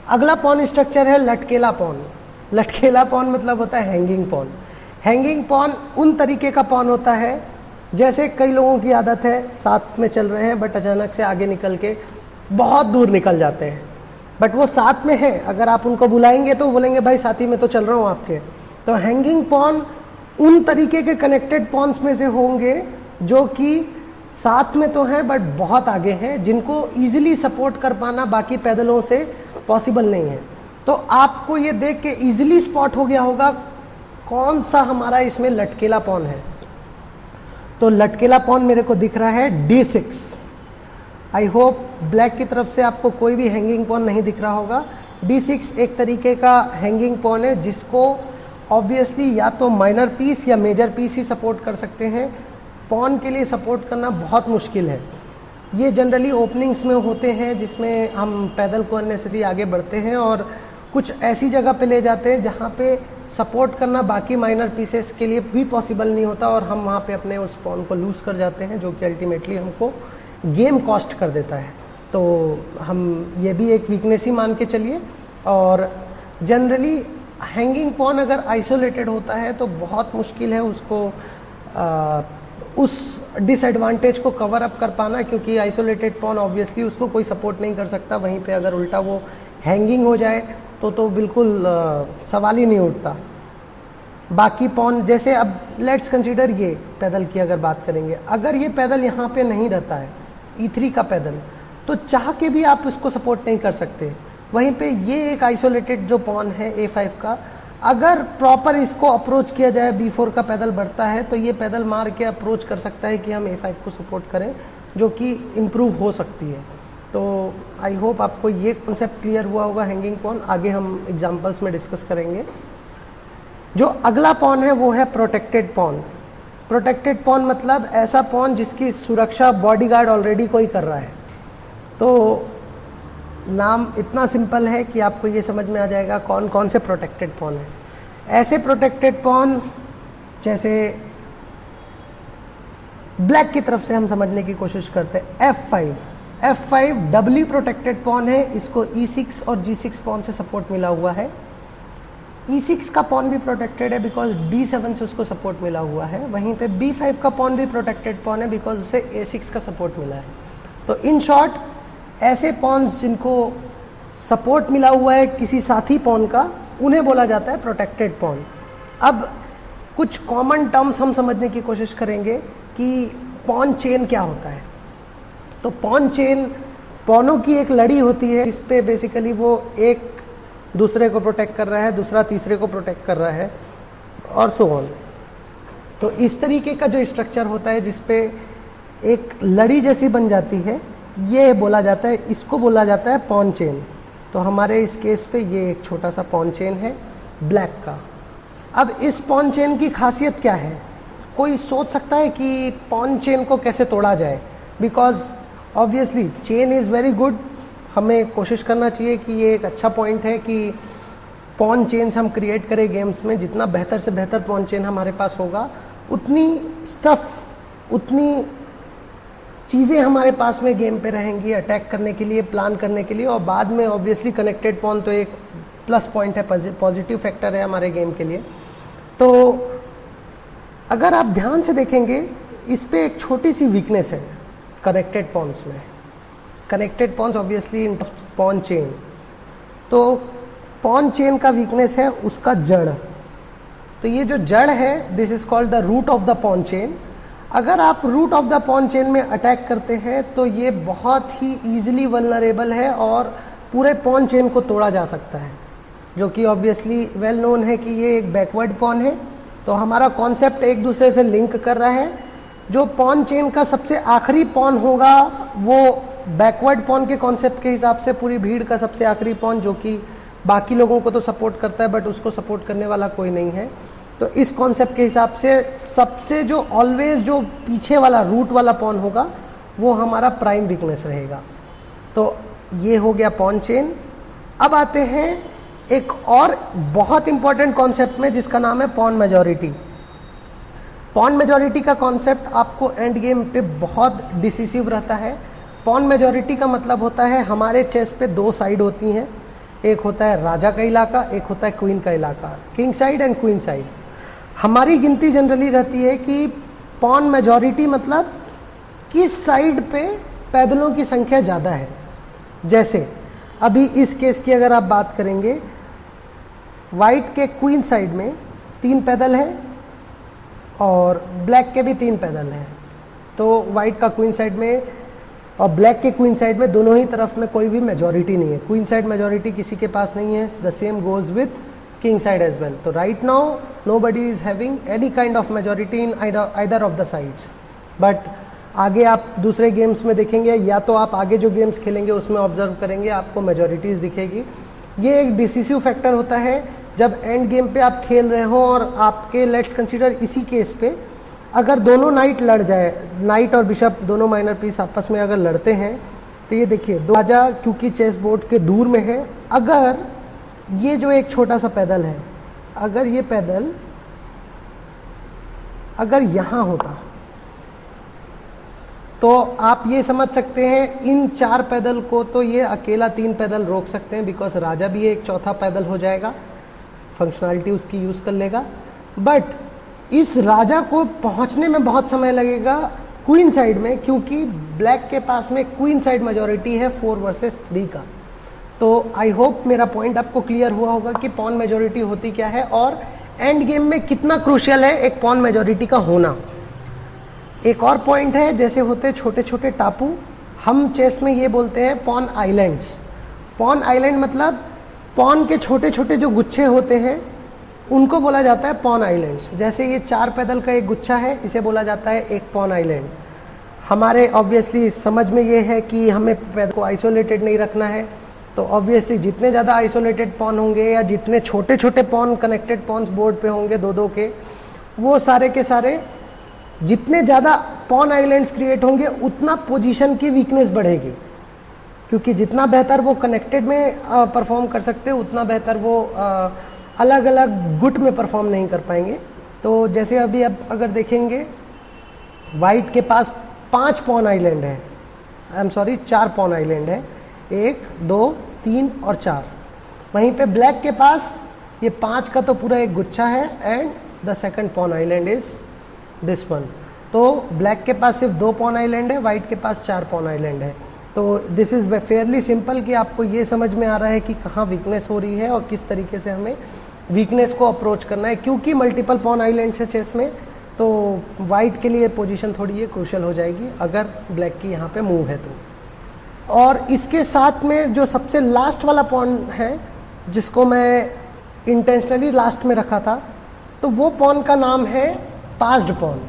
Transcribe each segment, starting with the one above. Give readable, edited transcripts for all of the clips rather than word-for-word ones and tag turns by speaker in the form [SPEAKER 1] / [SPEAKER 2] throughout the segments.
[SPEAKER 1] अगला pawn structure है लटकेला pawn. लटकेला pawn मतलब होता है हैंगिंग पॉन। हैंगिंग पॉन उन तरीके का पॉन होता है जैसे कई लोगों की आदत है, साथ में चल रहे हैं बट अचानक से आगे निकल के बहुत दूर निकल जाते हैं, बट वो साथ में है, अगर आप उनको बुलाएंगे तो बोलेंगे भाई साथी में तो चल रहा हूँ आपके। तो हैंगिंग पॉन उन तरीके के कनेक्टेड पॉन्स में से होंगे जो कि साथ में तो हैं बट बहुत आगे हैं, जिनको ईजिली सपोर्ट कर पाना बाकी पैदलों से पॉसिबल नहीं है। तो आपको ये देख के ईजिली स्पॉट हो गया होगा कौन सा हमारा इसमें लटकेला पॉन है। तो लटकेला पॉन मेरे को दिख रहा है D6। आई होप ब्लैक की तरफ से आपको कोई भी हैंगिंग पॉन नहीं दिख रहा होगा। D6 एक तरीके का हैंगिंग पॉन है जिसको ऑब्वियसली या तो माइनर पीस या मेजर पीस ही सपोर्ट कर सकते हैं। पॉन के लिए सपोर्ट करना बहुत मुश्किल है। ये जनरली ओपनिंग्स में होते हैं जिसमें हम पैदल को अननेसेसरी आगे बढ़ते हैं और कुछ ऐसी जगह पे ले जाते हैं जहाँ पे सपोर्ट करना बाकी माइनर पीसेस के लिए भी पॉसिबल नहीं होता और हम वहाँ पे अपने उस पॉन को लूज़ कर जाते हैं, जो कि अल्टीमेटली हमको गेम कॉस्ट कर देता है। तो हम ये भी एक वीकनेस ही मान के चलिए। और जनरली हैंगिंग पॉन अगर आइसोलेटेड होता है तो बहुत मुश्किल है उसको उस डिसएडवांटेज को कवर अप कर पाना, क्योंकि आइसोलेटेड पॉन ऑब्वियसली उसको कोई सपोर्ट नहीं कर सकता। वहीं पे अगर उल्टा वो हैंगिंग हो जाए तो बिल्कुल सवाल ही नहीं उठता। बाकी पॉन जैसे अब लेट्स कंसीडर ये पैदल की अगर बात करेंगे, अगर ये पैदल यहाँ पे नहीं रहता है E3 का पैदल, तो चाह के भी आप उसको सपोर्ट नहीं कर सकते। वहीं पे ये एक आइसोलेटेड जो पॉन है A5 का, अगर प्रॉपर इसको अप्रोच किया जाए, B4 का पैदल बढ़ता है तो ये पैदल मार के अप्रोच कर सकता है कि हम A5 को सपोर्ट करें, जो कि इम्प्रूव हो सकती है। तो आई होप आपको ये कॉन्सेप्ट क्लियर हुआ होगा हैंगिंग पॉन। आगे हम एग्जांपल्स में डिस्कस करेंगे। जो अगला पॉन है वो है प्रोटेक्टेड पॉन। प्रोटेक्टेड पॉन मतलब ऐसा पॉन जिसकी सुरक्षा बॉडीगार्ड ऑलरेडी कोई कर रहा है। तो नाम इतना सिंपल है कि आपको ये समझ में आ जाएगा कौन कौन से प्रोटेक्टेड पॉन है। ऐसे प्रोटेक्टेड पॉन जैसे ब्लैक की तरफ से हम समझने की कोशिश करते हैं। F5 डबली प्रोटेक्टेड पॉन है, इसको E6 और G6 पॉन से सपोर्ट मिला हुआ है। E6 का पॉन भी प्रोटेक्टेड है बिकॉज D7 से उसको सपोर्ट मिला हुआ है। वहीं पे B5 का पॉन भी प्रोटेक्टेड पॉन है बिकॉज उसे A6 का सपोर्ट मिला है। तो इन शॉर्ट ऐसे पॉन्स जिनको सपोर्ट मिला हुआ है किसी साथी पॉन का, उन्हें बोला जाता है प्रोटेक्टेड पॉन। अब कुछ कॉमन टर्म्स हम समझने की कोशिश करेंगे कि पॉन चेन क्या होता है। तो पॉन चेन पॉनों की एक लड़ी होती है जिस पे बेसिकली वो एक दूसरे को प्रोटेक्ट कर रहा है, दूसरा तीसरे को प्रोटेक्ट कर रहा है और सो ऑन। तो इस तरीके का जो स्ट्रक्चर होता है जिस पे एक लड़ी जैसी बन जाती है, ये बोला जाता है, इसको बोला जाता है पॉन चेन। तो हमारे इस केस पे ये एक छोटा सा पॉन चेन है ब्लैक का। अब इस पॉन चेन की खासियत क्या है? कोई सोच सकता है कि पॉन चेन को कैसे तोड़ा जाए, because obviously chain is very good. हमें कोशिश करना चाहिए कि ये एक अच्छा पॉइंट है कि पॉन चेन्स हम क्रिएट करें गेम्स में। जितना बेहतर से बेहतर पॉन चेन हमारे पास होगा, उतनी स्टफ़, उतनी चीज़ें हमारे पास में गेम पे रहेंगी अटैक करने के लिए, प्लान करने के लिए। और बाद में ऑब्वियसली कनेक्टेड पॉन तो एक प्लस पॉइंट है, पॉजिटिव फैक्टर है हमारे गेम के लिए। तो अगर आप ध्यान से देखेंगे, इस पे एक छोटी सी वीकनेस है कनेक्टेड पॉन्स में। Connected pawns obviously in pawn chain, तो पॉन चेन का वीकनेस है उसका जड़। तो ये जो जड़ है, this is called the root of the pawn chain. अगर आप root of the pawn chain में अटैक करते हैं तो ये बहुत ही ईजिली वल्नरेबल है और पूरे पॉन चेन को तोड़ा जा सकता है, जो कि ऑब्वियसली वेल नोन है कि ये एक बैकवर्ड पॉन है। तो हमारा कॉन्सेप्ट एक दूसरे से लिंक कर रहा है। जो पॉन चेन का सबसे आखिरी पॉन होगा वो बैकवर्ड पॉन के कॉन्सेप्ट के हिसाब से पूरी भीड़ का सबसे आखिरी पॉन, जो कि बाकी लोगों को तो सपोर्ट करता है बट उसको सपोर्ट करने वाला कोई नहीं है। तो इस कॉन्सेप्ट के हिसाब से सबसे जो ऑलवेज जो पीछे वाला रूट वाला पॉन होगा वो हमारा प्राइम वीकनेस रहेगा। तो ये हो गया पॉन चेन। अब आते हैं एक और बहुत इंपॉर्टेंट कॉन्सेप्ट में जिसका नाम है पॉन मेजॉरिटी। पॉन मेजॉरिटी का कॉन्सेप्ट आपको एंड गेम पे बहुत डिसिसिव रहता है। पॉन मेजॉरिटी का मतलब होता है हमारे चेस पे दो साइड होती हैं, एक होता है राजा का इलाका, एक होता है क्वीन का इलाका, king side and queen side. हमारी गिनती जनरली रहती है कि पॉन मेजॉरिटी मतलब किस साइड पे पैदलों की संख्या ज़्यादा है। जैसे अभी इस केस की अगर आप बात करेंगे, वाइट के क्वीन साइड में 3 पैदल है और ब्लैक के भी 3 पैदल हैं, तो वाइट का क्वीन साइड में और ब्लैक के क्वीन साइड में दोनों ही तरफ में कोई भी मेजॉरिटी नहीं है, क्वीन साइड मेजॉरिटी किसी के पास नहीं है। The same goes with king side as well. तो right now nobody is having any kind of majority in either of the sides. But आगे आप दूसरे गेम्स में देखेंगे, या तो आप आगे जो गेम्स खेलेंगे उसमें ऑब्जर्व करेंगे, आपको मेजॉरिटीज दिखेगी। ये एक डिसिसिव फैक्टर होता है जब एंड गेम पे आप खेल रहे हो और आपके, लेट्स कंसीडर इसी केस पे, अगर दोनों नाइट लड़ जाए, नाइट और बिशप दोनों माइनर पीस आपस में अगर लड़ते हैं, तो ये देखिए दो राजा क्योंकि चेस बोर्ड के दूर में है, अगर ये जो एक छोटा सा पैदल है, अगर ये पैदल अगर यहाँ होता तो आप ये समझ सकते हैं इन 4 पैदल को तो ये अकेला 3 पैदल रोक सकते हैं, बिकॉज राजा भी एक चौथा पैदल हो जाएगा, फंक्शनैलिटी उसकी यूज़ कर लेगा। बट इस राजा को पहुंचने में बहुत समय लगेगा क्वीन साइड में, क्योंकि ब्लैक के पास में क्वीन साइड मेजॉरिटी है 4 वर्सेस 3 का। तो आई होप मेरा पॉइंट आपको क्लियर हुआ होगा कि पॉन मेजॉरिटी होती क्या है और एंड गेम में कितना क्रूशियल है एक पॉन मेजॉरिटी का होना। एक और पॉइंट है, जैसे होते छोटे छोटे टापू, हम चेस में ये बोलते हैं पॉन आइलैंड्स। पॉन आइलैंड मतलब पॉन के छोटे छोटे जो गुच्छे होते हैं उनको बोला जाता है पॉन आइलैंड्स। जैसे ये 4 पैदल का एक गुच्छा है, इसे बोला जाता है एक पॉन आइलैंड। हमारे ऑब्वियसली समझ में ये है कि हमें पैदल को आइसोलेटेड नहीं रखना है, तो ऑब्वियसली जितने ज़्यादा आइसोलेटेड पॉन होंगे या जितने छोटे छोटे पॉन कनेक्टेड पॉन्स बोर्ड पे होंगे 2-2 के, वो सारे के सारे जितने ज़्यादा पॉन आइलैंड्स क्रिएट होंगे उतना पोजीशन की वीकनेस बढ़ेगी, क्योंकि जितना बेहतर वो कनेक्टेड में परफॉर्म कर सकते हैं उतना बेहतर वो अलग अलग गुट में परफॉर्म नहीं कर पाएंगे। तो जैसे अभी अब अगर देखेंगे, वाइट के पास 5 पॉन आइलैंड है, I am sorry 4 pawn island है, 1, 2, 3 और 4। वहीं पे ब्लैक के पास ये 5 का तो पूरा एक गुच्छा है and the second pawn island is this one. तो ब्लैक के पास सिर्फ 2 पॉन आइलैंड है, वाइट के पास 4 पॉन आइलैंड है। तो दिस इज़ फेयरली सिंपल कि आपको ये समझ में आ रहा है कि कहाँ वीकनेस हो रही है और किस तरीके से हमें वीकनेस को अप्रोच करना है। क्योंकि मल्टीपल पॉन आइलैंड्स है चेस में, तो वाइट के लिए पोजीशन थोड़ी ये क्रूशियल हो जाएगी अगर ब्लैक की यहाँ पे मूव है तो। और इसके साथ में जो सबसे लास्ट वाला पॉन है, जिसको मैं इंटेंशनली लास्ट में रखा था, तो वो पॉन का नाम है पास्ड पॉन।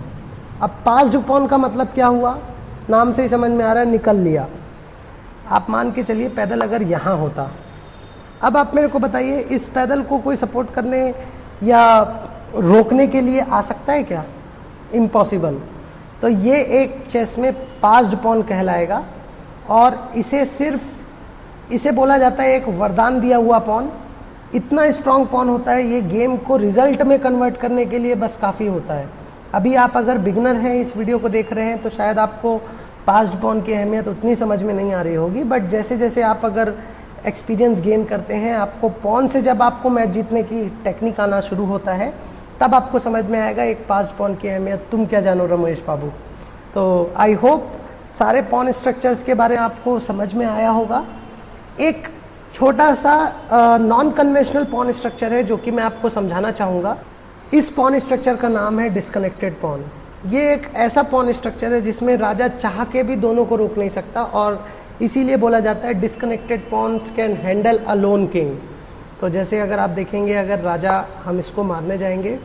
[SPEAKER 1] अब पास्ड पॉन का मतलब क्या हुआ, नाम से ही समझ में आ रहा है, निकल लिया। आप मान के चलिए पैदल अगर यहाँ होता, अब आप मेरे को बताइए इस पैदल को कोई सपोर्ट करने या रोकने के लिए आ सकता है क्या? इम्पॉसिबल। तो ये एक चेस में पास्ड पॉन कहलाएगा और इसे बोला जाता है एक वरदान दिया हुआ पॉन। इतना स्ट्रॉन्ग पॉन होता है, ये गेम को रिजल्ट में कन्वर्ट करने के लिए बस काफ़ी होता है। अभी आप अगर बिगनर हैं, इस वीडियो को देख रहे हैं, तो शायद आपको पास्ड पॉन की अहमियत उतनी समझ में नहीं आ रही होगी, बट जैसे जैसे आप अगर एक्सपीरियंस गेन करते हैं, आपको पॉन से जब आपको मैच जीतने की टेक्निक आना शुरू होता है, तब आपको समझ में आएगा एक पास्ड पॉन की अहमियत। तुम क्या जानो रमेश बाबू। तो आई होप सारे पॉन स्ट्रक्चर्स के बारे में आपको समझ में आया होगा। एक छोटा सा नॉन कन्वेंशनल पॉन स्ट्रक्चर है जो कि मैं आपको समझाना चाहूँगा। इस पॉन स्ट्रक्चर का नाम है डिस्कनेक्टेड पॉन। ये एक ऐसा पॉन स्ट्रक्चर है जिसमें राजा चाह के भी दोनों को रोक नहीं सकता और इसीलिए बोला जाता है disconnected pawns can handle a lone king. तो जैसे अगर आप देखेंगे, अगर राजा हम इसको मारने जाएंगे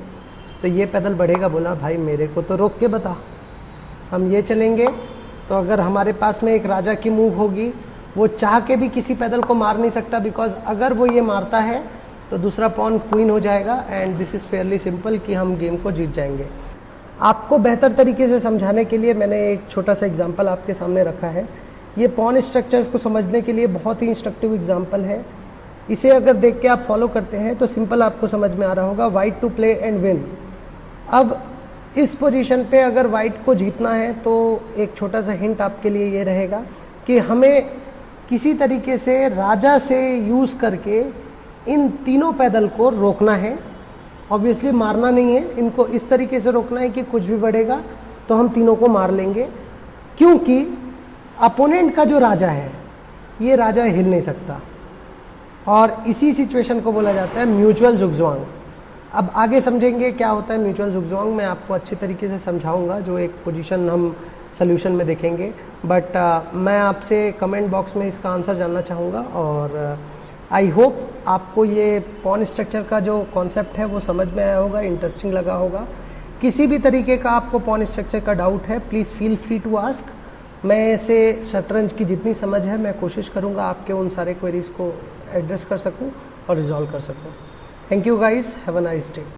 [SPEAKER 1] तो ये पैदल बढ़ेगा, बोला भाई मेरे को तो रोक के बता। हम ये चलेंगे तो अगर हमारे पास में एक राजा की मूव होगी, वो चाह के भी किसी पैदल को मार नहीं सकता, बिकॉज अगर वो ये मारता है तो दूसरा पॉन क्वीन हो जाएगा and this is Fairlie simple कि हम गेम को जीत जाएंगे। आपको बेहतर तरीके से समझाने के लिए मैंने एक छोटा सा एग्जांपल आपके सामने रखा है। ये पॉन स्ट्रक्चर्स को समझने के लिए बहुत ही इंस्ट्रक्टिव एग्जांपल है। इसे अगर देख के आप फॉलो करते हैं तो सिंपल आपको समझ में आ रहा होगा। White to play and win. अब इस पोजीशन पे अगर वाइट को जीतना है तो एक छोटा सा हिंट आपके लिए ये रहेगा कि हमें किसी तरीके से राजा से यूज़ करके इन तीनों पैदल को रोकना है। ऑब्वियसली मारना नहीं है, इनको इस तरीके से रोकना है कि कुछ भी बढ़ेगा तो हम तीनों को मार लेंगे, क्योंकि अपोनेंट का जो राजा है ये राजा हिल नहीं सकता। और इसी सिचुएशन को बोला जाता है म्यूचुअल जुगजुआंग। अब आगे समझेंगे क्या होता है म्यूचुअल जुगजुआंग, मैं आपको अच्छी तरीके से समझाऊंगा, जो एक पोजीशन हम सोल्यूशन में देखेंगे। बट मैं आपसे कमेंट बॉक्स में इसका आंसर जानना चाहूँगा, और आई होप आपको ये पॉन स्ट्रक्चर का जो कॉन्सेप्ट है वो समझ में आया होगा, इंटरेस्टिंग लगा होगा। किसी भी तरीके का आपको पॉन स्ट्रक्चर का डाउट है, please feel free to ask. मैं से शतरंज की जितनी समझ है मैं कोशिश करूँगा आपके उन सारे क्वेरीज़ को एड्रेस कर सकूँ और रिजॉल्व कर सकूँ। Thank you guys, have a nice day.